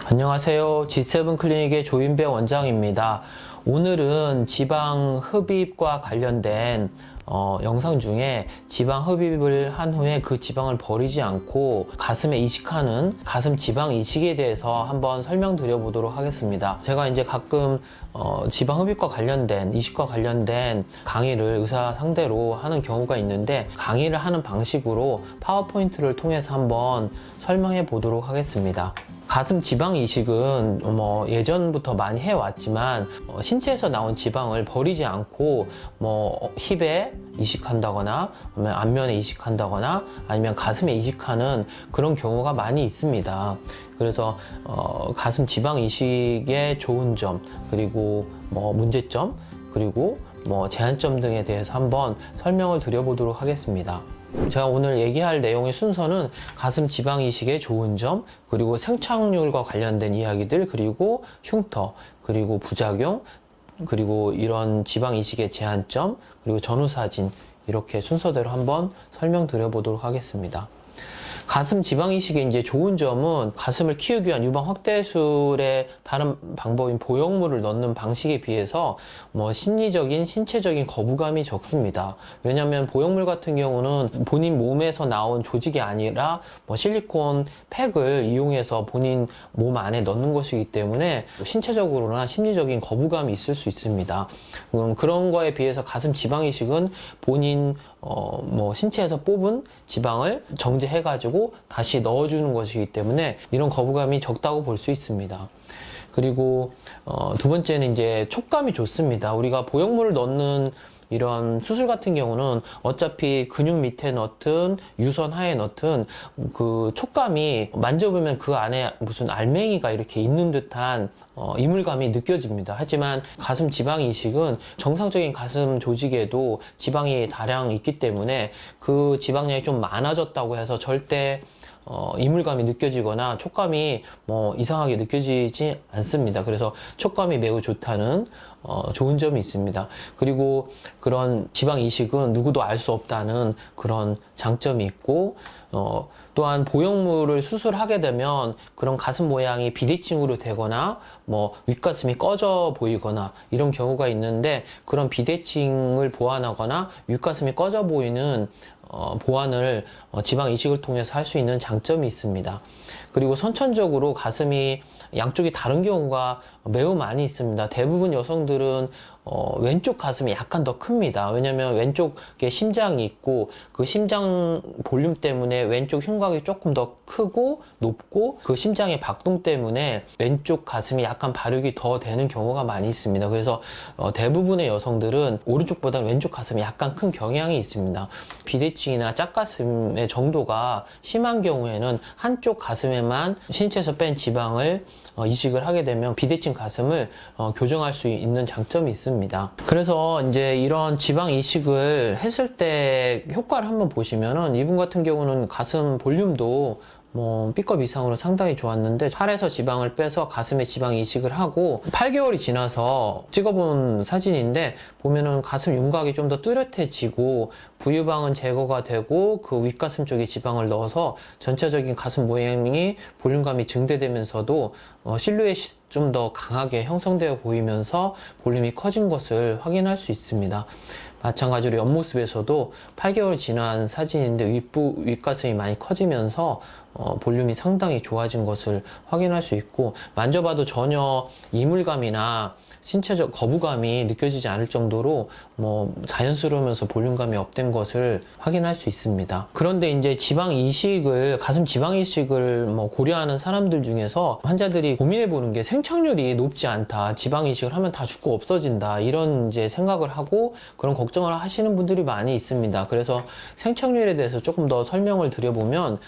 안녕하세요. G7 클리닉의 조인배 원장입니다. 오늘은 지방 흡입과 관련된 영상 중에 지방 흡입을 한 후에 그 지방을 버리지 않고 가슴에 이식하는 가슴 지방 이식에 대해서 한번 설명드려 보도록 하겠습니다. 제가 이제 가끔 지방 흡입과 관련된 이식과 관련된 강의를 의사 상대로 하는 경우가 있는데, 강의를 하는 방식으로 파워포인트를 통해서 한번 설명해 보도록 하겠습니다. 가슴 지방 이식은 예전부터 많이 해왔지만 신체에서 나온 지방을 버리지 않고 힙에 이식한다거나 안면에 이식한다거나 아니면 가슴에 이식하는 그런 경우가 많이 있습니다. 그래서 가슴 지방 이식의 좋은 점, 그리고 문제점, 그리고 제한점 등에 대해서 한번 설명을 드려보도록 하겠습니다. 제가 오늘 얘기할 내용의 순서는 가슴 지방 이식의 좋은 점, 그리고 생착률과 관련된 이야기들, 그리고 흉터, 그리고 부작용, 그리고 이런 지방 이식의 제한점, 그리고 전후 사진, 이렇게 순서대로 한번 설명드려 보도록 하겠습니다. 가슴 지방 이식의 이제 좋은 점은 가슴을 키우기 위한 유방 확대술의 다른 방법인 보형물을 넣는 방식에 비해서 심리적인, 신체적인 거부감이 적습니다. 왜냐하면 보형물 같은 경우는 본인 몸에서 나온 조직이 아니라 실리콘 팩을 이용해서 본인 몸 안에 넣는 것이기 때문에 신체적으로나 심리적인 거부감이 있을 수 있습니다. 그런 거에 비해서 가슴 지방 이식은 본인 신체에서 뽑은 지방을 정제해가지고 다시 넣어주는 것이기 때문에 이런 거부감이 적다고 볼 수 있습니다. 그리고 두 번째는 이제 촉감이 좋습니다. 우리가 보형물을 넣는 이런 수술 같은 경우는 어차피 근육 밑에 넣든 유선 하에 넣든 그 촉감이 만져보면 그 안에 무슨 알맹이가 이렇게 있는 듯한 이물감이 느껴집니다. 하지만 가슴 지방 이식은 정상적인 가슴 조직에도 지방이 다량 있기 때문에 그 지방량이 좀 많아졌다고 해서 절대 이물감이 느껴지거나 촉감이 이상하게 느껴지지 않습니다. 그래서 촉감이 매우 좋다는 좋은 점이 있습니다. 그리고 그런 지방 이식은 누구도 알 수 없다는 그런 장점이 있고, 또한 보형물을 수술하게 되면 그런 가슴 모양이 비대칭으로 되거나 윗가슴이 꺼져 보이거나 이런 경우가 있는데, 그런 비대칭을 보완하거나 윗가슴이 꺼져 보이는 보완을 지방 이식을 통해서 할 수 있는 장점이 있습니다. 그리고 선천적으로 가슴이 양쪽이 다른 경우가 매우 많이 있습니다. 대부분 여성들은 왼쪽 가슴이 약간 더 큽니다. 왜냐면 왼쪽에 심장이 있고 그 심장 볼륨 때문에 왼쪽 흉곽이 조금 더 크고 높고 그 심장의 박동 때문에 왼쪽 가슴이 약간 발육이 더 되는 경우가 많이 있습니다. 그래서 대부분의 여성들은 오른쪽보다는 왼쪽 가슴이 약간 큰 경향이 있습니다. 비대칭이나 짝가슴의 정도가 심한 경우에는 한쪽 가슴에만 신체에서 뺀 지방을 이식을 하게 되면 비대칭 가슴을 교정할 수 있는 장점이 있습니다. 그래서 이제 이런 지방 이식을 했을 때 효과를 한번 보시면은, 이분 같은 경우는 가슴 볼륨도 B급 이상으로 상당히 좋았는데, 팔에서 지방을 빼서 가슴에 지방 이식을 하고 8개월이 지나서 찍어본 사진인데, 보면은 가슴 윤곽이 좀 더 뚜렷해지고 부유방은 제거가 되고 그 윗가슴 쪽에 지방을 넣어서 전체적인 가슴 모양이 볼륨감이 증대되면서도 실루엣이 좀 더 강하게 형성되어 보이면서 볼륨이 커진 것을 확인할 수 있습니다. 마찬가지로 옆모습에서도 8개월 지난 사진인데 윗가슴이 많이 커지면서 볼륨이 상당히 좋아진 것을 확인할 수 있고, 만져봐도 전혀 이물감이나 신체적 거부감이 느껴지지 않을 정도로 자연스러우면서 볼륨감이 업된 것을 확인할 수 있습니다. 그런데 이제 가슴 지방 이식을 고려하는 사람들 중에서 환자들이 고민해 보는 게, 생착률이 높지 않다, 지방 이식을 하면 다 죽고 없어진다, 이런 이제 생각을 하고 그런 걱정을 하시는 분들이 많이 있습니다. 그래서 생착률에 대해서 조금 더 설명을 드려보면,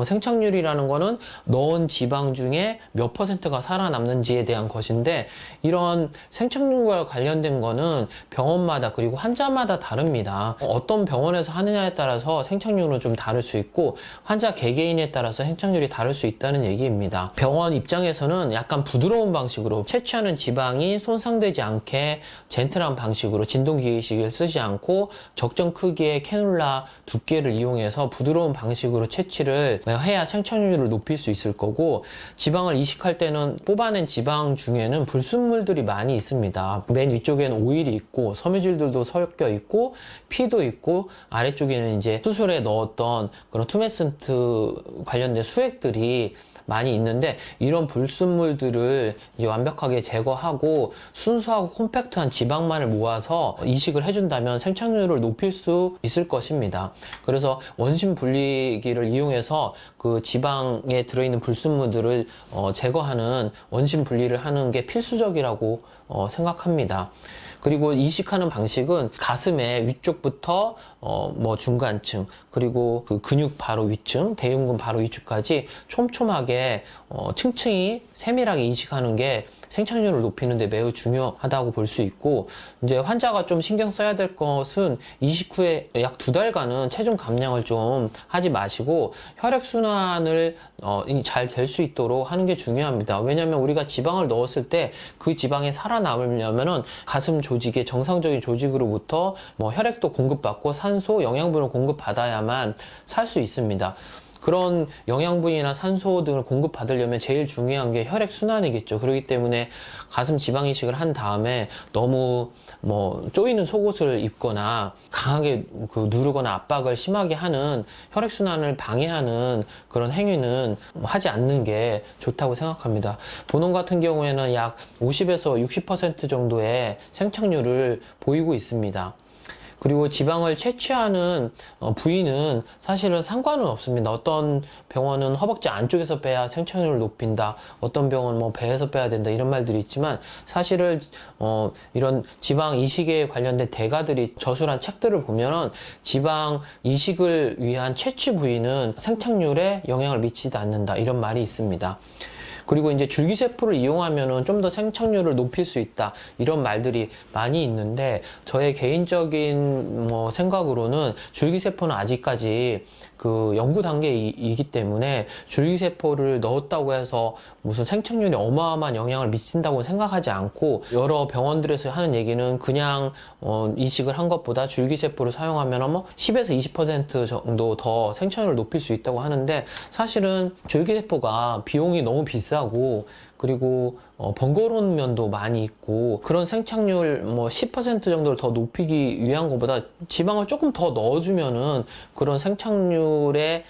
생착률이라는 거는 넣은 지방 중에 몇 %가 살아남는지에 대한 것인데, 이런 생착률과 관련된 거는 병원마다 그리고 환자마다 다릅니다. 어떤 병원에서 하느냐에 따라서 생착률은 좀 다를 수 있고, 환자 개개인에 따라서 생착률이 다를 수 있다는 얘기입니다. 병원 입장에서는 약간 부드러운 방식으로 채취하는 지방이 손상되지 않게 젠틀한 방식으로 진동기계식을 아프지 않고 적정 크기의 캐놀라 두께를 이용해서 부드러운 방식으로 채취를 해야 생착률을 높일 수 있을 거고, 지방을 이식할 때는 뽑아낸 지방 중에는 불순물들이 많이 있습니다. 맨 위쪽에는 오일이 있고 섬유질들도 섞여 있고 피도 있고, 아래쪽에는 이제 수술에 넣었던 그런 투메센트 관련된 수액들이 많이 있는데, 이런 불순물들을 이제 완벽하게 제거하고 순수하고 콤팩트한 지방만을 모아서 이식을 해준다면 생착률을 높일 수 있을 것입니다. 그래서 원심 분리기를 이용해서 그 지방에 들어있는 불순물들을 제거하는 원심 분리를 하는 게 필수적이라고 생각합니다. 그리고 이식하는 방식은 가슴의 위쪽부터 뭐 중간층, 그리고 그 근육 바로 위층, 대흉근 바로 위층까지 촘촘하게 층층이 세밀하게 이식하는 게 생착률을 높이는 데 매우 중요하다고 볼 수 있고, 이제 환자가 좀 신경 써야 될 것은 이식 후에 약 2달간은 체중 감량을 좀 하지 마시고 혈액순환을 잘 될 수 있도록 하는 게 중요합니다. 왜냐하면 우리가 지방을 넣었을 때 그 지방이 살아남으려면은 가슴 조직의 정상적인 조직으로부터 뭐 혈액도 공급받고 산소, 영양분을 공급받아야만 살 수 있습니다. 그런 영양분이나 산소 등을 공급받으려면 제일 중요한 게 혈액순환이겠죠. 그렇기 때문에 가슴 지방 이식을 한 다음에 너무 뭐 쪼이는 속옷을 입거나 강하게 누르거나 압박을 심하게 하는, 혈액순환을 방해하는 그런 행위는 하지 않는 게 좋다고 생각합니다. 본원 같은 경우에는 약 50에서 60% 정도의 생착률을 보이고 있습니다. 그리고 지방을 채취하는 부위는 사실은 상관은 없습니다. 어떤 병원은 허벅지 안쪽에서 빼야 생착률을 높인다, 어떤 병원은 뭐 배에서 빼야 된다, 이런 말들이 있지만, 사실은 이런 지방 이식에 관련된 대가들이 저술한 책들을 보면은 지방 이식을 위한 채취 부위는 생착률에 영향을 미치지 않는다, 이런 말이 있습니다. 그리고 이제 줄기세포를 이용하면은 좀 더 생착률을 높일 수 있다, 이런 말들이 많이 있는데, 저의 개인적인 생각으로는 줄기세포는 아직까지 그 연구 단계이기 때문에 줄기세포를 넣었다고 해서 무슨 생착률에 어마어마한 영향을 미친다고 생각하지 않고, 여러 병원들에서 하는 얘기는 그냥 이식을 한 것보다 줄기세포를 사용하면 뭐 10에서 20% 정도 더 생착률을 높일 수 있다고 하는데, 사실은 줄기세포가 비용이 너무 비싸고, 그리고 번거로운 면도 많이 있고, 그런 생착률 10% 정도를 더 높이기 위한 것보다 지방을 조금 더 넣어주면은 그런 생착률의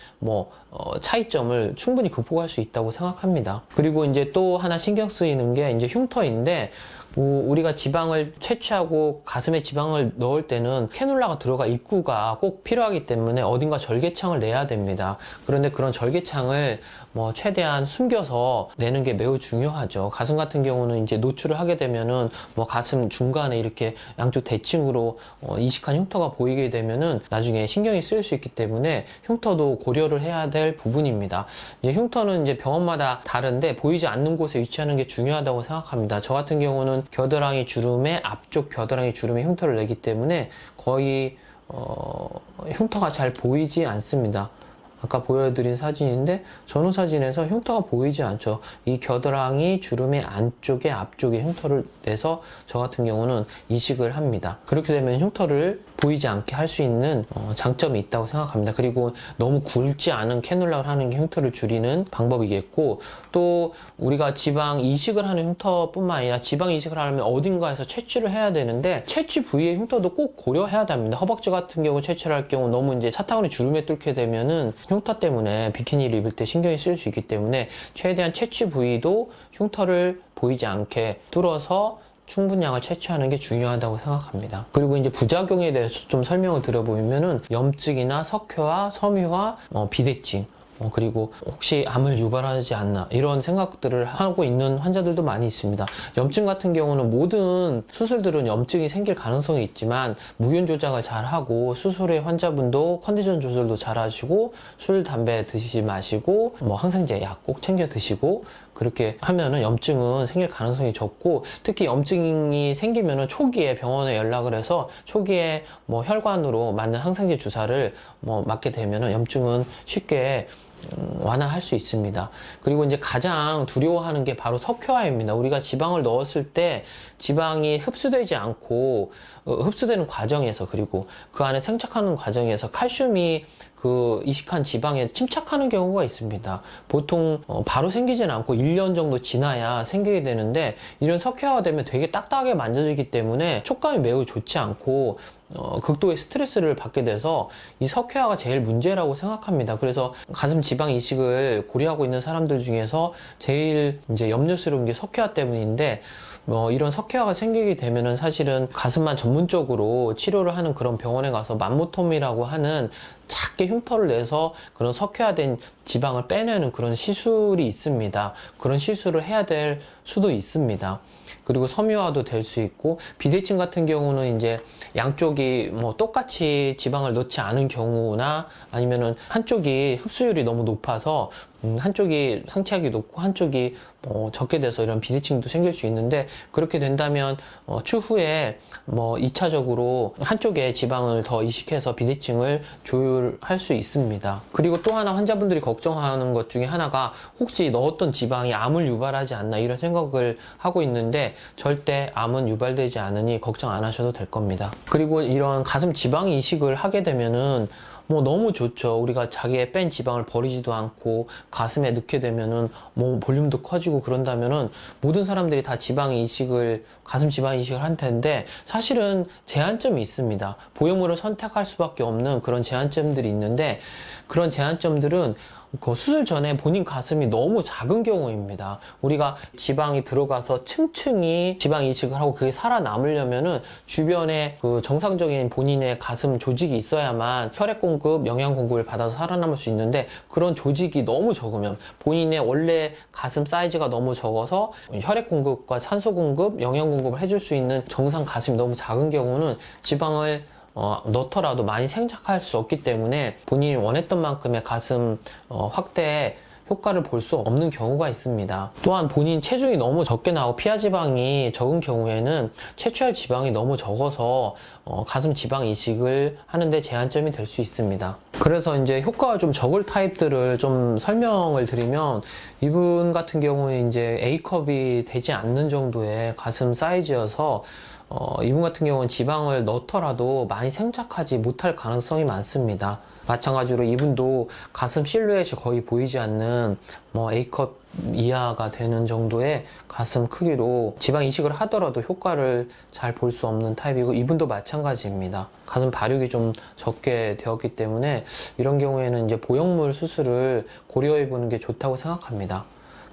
차이점을 충분히 극복할 수 있다고 생각합니다. 그리고 이제 또 하나 신경 쓰이는 게 이제 흉터인데, 우리가 지방을 채취하고 가슴에 지방을 넣을 때는 캐놀라가 들어가 입구가 꼭 필요하기 때문에 어딘가 절개창을 내야 됩니다. 그런데 그런 절개창을 최대한 숨겨서 내는 게 매우 중요하죠. 가슴 같은 경우는 이제 노출을 하게 되면은 가슴 중간에 이렇게 양쪽 대칭으로 이식한 흉터가 보이게 되면은 나중에 신경이 쓰일 수 있기 때문에 흉터도 고려를 해야 될 부분입니다. 이제 흉터는 이제 병원마다 다른데 보이지 않는 곳에 위치하는 게 중요하다고 생각합니다. 저 같은 경우는 겨드랑이 주름에, 앞쪽 겨드랑이 주름에 흉터를 내기 때문에 거의 흉터가 잘 보이지 않습니다. 아까 보여드린 사진인데 전후 사진에서 흉터가 보이지 않죠. 이 겨드랑이 주름의 안쪽에, 앞쪽에 흉터를 내서 저 같은 경우는 이식을 합니다. 그렇게 되면 흉터를 보이지 않게 할 수 있는 장점이 있다고 생각합니다. 그리고 너무 굵지 않은 캐놀라를 하는 게 흉터를 줄이는 방법이겠고, 또 우리가 지방 이식을 하는 흉터뿐만 아니라 지방 이식을 하려면 어딘가에서 채취를 해야 되는데, 채취 부위의 흉터도 꼭 고려해야 됩니다. 허벅지 같은 경우 채취를 할 경우 너무 이제 사타구니 주름에 뚫게 되면은 흉터 때문에 비키니를 입을 때 신경이 쓰일 수 있기 때문에 최대한 채취 부위도 흉터를 보이지 않게 뚫어서 충분량을 채취하는 게 중요하다고 생각합니다. 그리고 이제 부작용에 대해서 좀 설명을 드려보면은 염증이나 석회화, 섬유화, 비대증, 그리고 혹시 암을 유발하지 않나, 이런 생각들을 하고 있는 환자들도 많이 있습니다. 염증 같은 경우는 모든 수술들은 염증이 생길 가능성이 있지만 무균 조작을 잘 하고, 수술의 환자분도 컨디션 조절도 잘 하시고, 술, 담배 드시지 마시고, 항생제 약 꼭 챙겨 드시고, 그렇게 하면은 염증은 생길 가능성이 적고, 특히 염증이 생기면은 초기에 병원에 연락을 해서 초기에 혈관으로 맞는 항생제 주사를 맞게 되면은 염증은 쉽게 완화할 수 있습니다. 그리고 이제 가장 두려워하는 게 바로 석회화입니다. 우리가 지방을 넣었을 때 지방이 흡수되지 않고 흡수되는 과정에서, 그리고 그 안에 생착하는 과정에서 칼슘이 그 이식한 지방에 침착하는 경우가 있습니다. 보통 바로 생기진 않고 1년 정도 지나야 생기게 되는데, 이런 석회화가 되면 되게 딱딱하게 만져지기 때문에 촉감이 매우 좋지 않고 극도의 스트레스를 받게 돼서 이 석회화가 제일 문제라고 생각합니다. 그래서 가슴 지방 이식을 고려하고 있는 사람들 중에서 제일 이제 염려스러운 게 석회화 때문인데, 이런 석회화가 생기게 되면은 사실은 가슴만 전문적으로 치료를 하는 그런 병원에 가서 맘모톰이라고 하는 작게 흉터를 내서 그런 석회화된 지방을 빼내는 그런 시술이 있습니다. 그런 시술을 해야 될 수도 있습니다. 그리고 섬유화도 될 수 있고, 비대증 같은 경우는 이제 양쪽이 뭐 똑같이 지방을 넣지 않은 경우나, 아니면은 한쪽이 흡수율이 너무 높아서 한쪽이 상체하기 높고 한쪽이 적게 돼서 이런 비대칭도 생길 수 있는데, 그렇게 된다면 추후에 2차적으로 한쪽에 지방을 더 이식해서 비대칭을 조율할 수 있습니다. 그리고 또 하나 환자분들이 걱정하는 것 중에 하나가, 혹시 넣었던 지방이 암을 유발하지 않나 이런 생각을 하고 있는데, 절대 암은 유발되지 않으니 걱정 안 하셔도 될 겁니다. 그리고 이런 가슴 지방 이식을 하게 되면은 너무 좋죠. 우리가 자기의 뺀 지방을 버리지도 않고 가슴에 넣게 되면은 볼륨도 커지고 그런다면은 모든 사람들이 다 가슴 지방 이식을 할 텐데, 사실은 제한점이 있습니다. 보형물을 선택할 수밖에 없는 그런 제한점들이 있는데, 그런 제한점들은 그 수술 전에 본인 가슴이 너무 작은 경우입니다. 우리가 지방이 들어가서 층층이 지방 이식을 하고 그게 살아남으려면은 주변에 그 정상적인 본인의 가슴 조직이 있어야만 혈액 공급, 영양 공급을 받아서 살아남을 수 있는데, 그런 조직이 너무 적으면, 본인의 원래 가슴 사이즈가 너무 적어서 혈액 공급과 산소 공급, 영양 공급을 해줄 수 있는 정상 가슴이 너무 작은 경우는 지방을 넣더라도 많이 생착할 수 없기 때문에 본인이 원했던 만큼의 가슴 확대에 효과를 볼 수 없는 경우가 있습니다. 또한 본인 체중이 너무 적게 나오고 피하 지방이 적은 경우에는 채취할 지방이 너무 적어서 가슴 지방 이식을 하는데 제한점이 될 수 있습니다. 그래서 이제 효과가 좀 적을 타입들을 좀 설명을 드리면, 이분 같은 경우는 이제 A컵이 되지 않는 정도의 가슴 사이즈여서 이분 같은 경우는 지방을 넣더라도 많이 생착하지 못할 가능성이 많습니다. 마찬가지로 이분도 가슴 실루엣이 거의 보이지 않는 A컵 이하가 되는 정도의 가슴 크기로 지방 이식을 하더라도 효과를 잘 볼 수 없는 타입이고, 이분도 마찬가지입니다. 가슴 발육이 좀 적게 되었기 때문에 이런 경우에는 이제 보형물 수술을 고려해 보는 게 좋다고 생각합니다.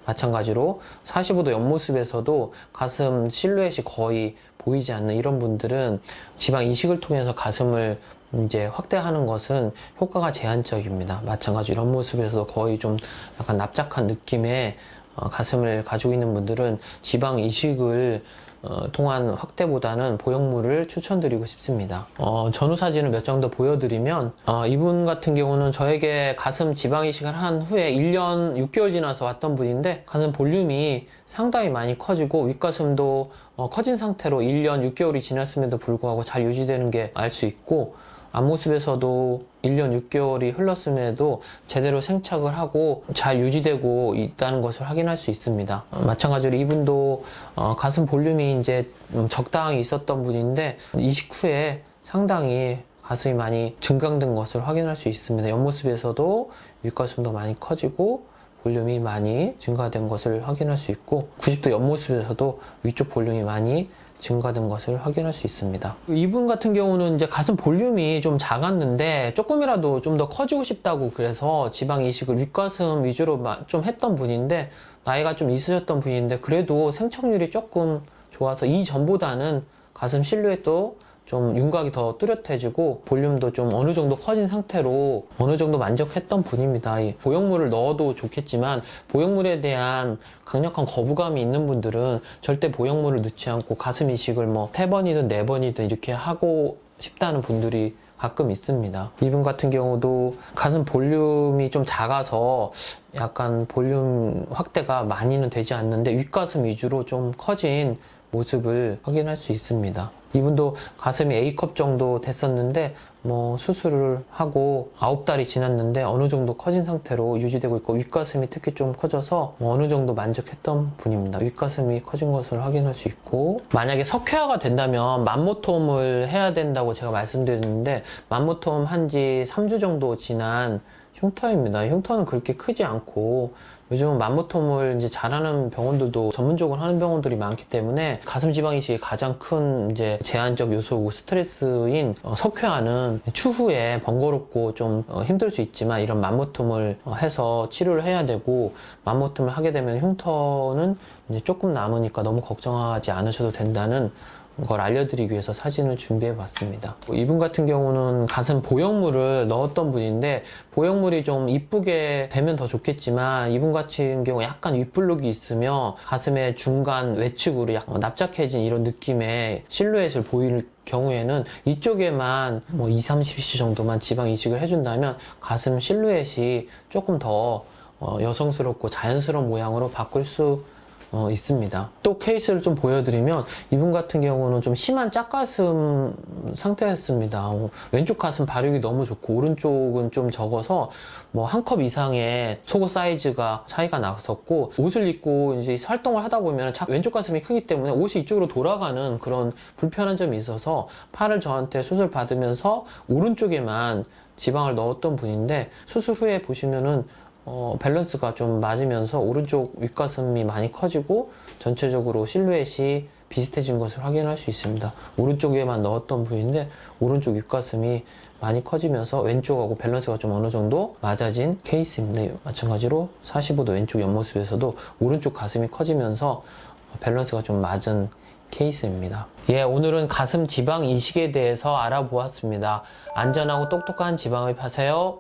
마찬가지로 45도 옆모습에서도 가슴 실루엣이 거의 보이지 않는 이런 분들은 지방 이식을 통해서 가슴을 이제 확대하는 것은 효과가 제한적입니다. 마찬가지로 이런 모습에서도 거의 좀 약간 납작한 느낌의 가슴을 가지고 있는 분들은 지방 이식을 통한 확대보다는 보형물을 추천드리고 싶습니다. 전후 사진을 몇 장 더 보여드리면, 이분 같은 경우는 저에게 가슴 지방 이식을 한 후에 1년 6개월 지나서 왔던 분인데, 가슴 볼륨이 상당히 많이 커지고 윗가슴도 커진 상태로 1년 6개월이 지났음에도 불구하고 잘 유지되는 게 알 수 있고, 앞모습에서도 1년 6개월이 흘렀음에도 제대로 생착을 하고 잘 유지되고 있다는 것을 확인할 수 있습니다. 마찬가지로 이분도 가슴 볼륨이 이제 적당히 있었던 분인데, 이식 후에 상당히 가슴이 많이 증강된 것을 확인할 수 있습니다. 옆모습에서도 윗가슴도 많이 커지고 볼륨이 많이 증가된 것을 확인할 수 있고, 90도 옆모습에서도 위쪽 볼륨이 많이 증가된 것을 확인할 수 있습니다. 이분 같은 경우는 이제 가슴 볼륨이 좀 작았는데 조금이라도 좀 더 커지고 싶다고 그래서 지방 이식을 윗가슴 위주로 좀 했던 분인데, 나이가 좀 있으셨던 분인데 그래도 생착률이 조금 좋아서 이전보다는 가슴 실루엣도 좀 윤곽이 더 뚜렷해지고 볼륨도 좀 어느 정도 커진 상태로 어느 정도 만족했던 분입니다. 보형물을 넣어도 좋겠지만 보형물에 대한 강력한 거부감이 있는 분들은 절대 보형물을 넣지 않고 가슴 이식을 3번이든 4번이든 이렇게 하고 싶다는 분들이 가끔 있습니다. 이분 같은 경우도 가슴 볼륨이 좀 작아서 약간 볼륨 확대가 많이는 되지 않는데 윗가슴 위주로 좀 커진 모습을 확인할 수 있습니다. 이분도 가슴이 A컵 정도 됐었는데 수술을 하고 9달이 지났는데 어느 정도 커진 상태로 유지되고 있고, 윗가슴이 특히 좀 커져서 어느 정도 만족했던 분입니다. 윗가슴이 커진 것을 확인할 수 있고, 만약에 석회화가 된다면 만모톰을 해야 된다고 제가 말씀드렸는데, 만모톰 한 지 3주 정도 지난 흉터입니다. 흉터는 그렇게 크지 않고, 요즘은 만모톰을 이제 잘하는 병원들도 전문적으로 하는 병원들이 많기 때문에 가슴 지방 이식의 가장 큰 이제 제한적 요소고 스트레스인 석회화는 추후에 번거롭고 좀 힘들 수 있지만, 이런 만모톰을 해서 치료를 해야 되고, 만모톰을 하게 되면 흉터는 이제 조금 남으니까 너무 걱정하지 않으셔도 된다는 걸 알려드리기 위해서 사진을 준비해 봤습니다. 이분 같은 경우는 가슴 보형물을 넣었던 분인데, 보형물이 좀 이쁘게 되면 더 좋겠지만, 이분 같은 경우 약간 윗블록이 있으며 가슴의 중간 외측으로 약간 납작해진 이런 느낌의 실루엣을 보일 경우에는 이쪽에만 20-30cc 정도만 지방 이식을 해준다면 가슴 실루엣이 조금 더 여성스럽고 자연스러운 모양으로 바꿀 수 있습니다. 또 케이스를 좀 보여드리면, 이분 같은 경우는 좀 심한 짝가슴 상태였습니다. 왼쪽 가슴 발육이 너무 좋고 오른쪽은 좀 적어서 한 컵 이상의 속옷 사이즈가 차이가 났었고, 옷을 입고 이제 활동을 하다 보면 왼쪽 가슴이 크기 때문에 옷이 이쪽으로 돌아가는 그런 불편한 점이 있어서 팔을 저한테 수술 받으면서 오른쪽에만 지방을 넣었던 분인데, 수술 후에 보시면은 밸런스가 좀 맞으면서 오른쪽 윗가슴이 많이 커지고 전체적으로 실루엣이 비슷해진 것을 확인할 수 있습니다. 오른쪽에만 넣었던 부위인데 오른쪽 윗가슴이 많이 커지면서 왼쪽하고 밸런스가 좀 어느 정도 맞아진 케이스입니다. 마찬가지로 45도 왼쪽 옆모습에서도 오른쪽 가슴이 커지면서 밸런스가 좀 맞은 케이스입니다. 오늘은 가슴 지방 이식에 대해서 알아보았습니다. 안전하고 똑똑한 지방흡입 하세요.